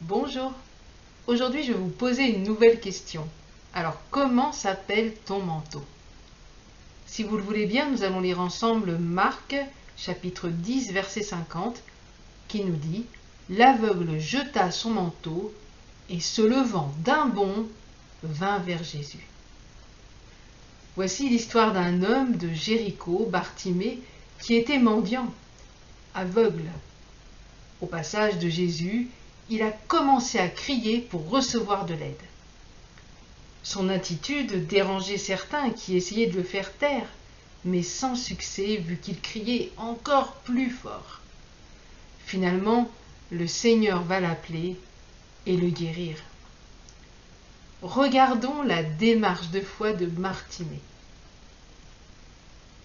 Bonjour, aujourd'hui je vais vous poser une nouvelle question. Alors, comment s'appelle ton manteau? Si vous le voulez bien, nous allons lire ensemble Marc, chapitre 10, verset 50, qui nous dit « L'aveugle jeta son manteau et se levant d'un bond, vint vers Jésus. » Voici l'histoire d'un homme de Jéricho, Bartimée, qui était mendiant, aveugle. Au passage de Jésus, il a commencé à crier pour recevoir de l'aide. Son attitude dérangeait certains qui essayaient de le faire taire, mais sans succès vu qu'il criait encore plus fort. Finalement, le Seigneur va l'appeler et le guérir. Regardons la démarche de foi de Bartimée.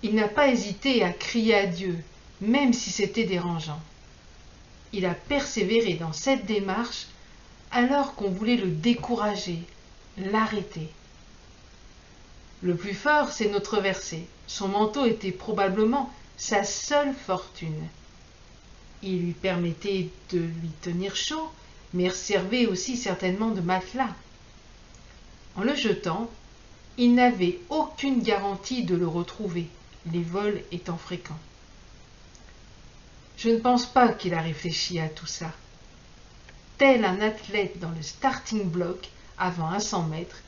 Il n'a pas hésité à crier à Dieu, même si c'était dérangeant. Il a persévéré dans cette démarche alors qu'on voulait le décourager, l'arrêter. Le plus fort, c'est notre verset. Son manteau était probablement sa seule fortune. Il lui permettait de lui tenir chaud, mais servait aussi certainement de matelas. En le jetant, il n'avait aucune garantie de le retrouver, les vols étant fréquents. Je ne pense pas qu'il a réfléchi à tout ça. Tel un athlète dans le starting block avant un 100 mètres,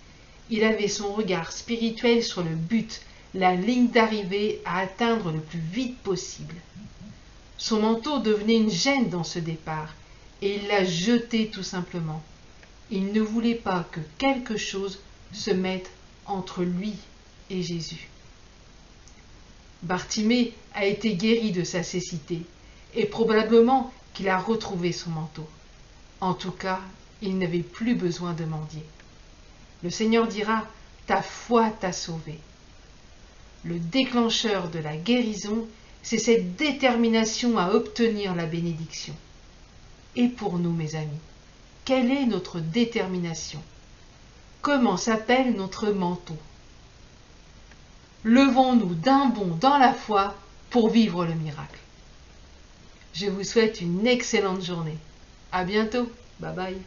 il avait son regard spirituel sur le but, la ligne d'arrivée à atteindre le plus vite possible. Son manteau devenait une gêne dans ce départ, et il l'a jeté tout simplement. Il ne voulait pas que quelque chose se mette entre lui et Jésus. Bartimée a été guéri de sa cécité, et probablement qu'il a retrouvé son manteau. En tout cas, il n'avait plus besoin de mendier. Le Seigneur dira « Ta foi t'a sauvé ». Le déclencheur de la guérison, c'est cette détermination à obtenir la bénédiction. Et pour nous, mes amis, quelle est notre détermination? Comment s'appelle notre manteau? Levons-nous d'un bond dans la foi pour vivre le miracle. Je vous souhaite une excellente journée. À bientôt. Bye bye.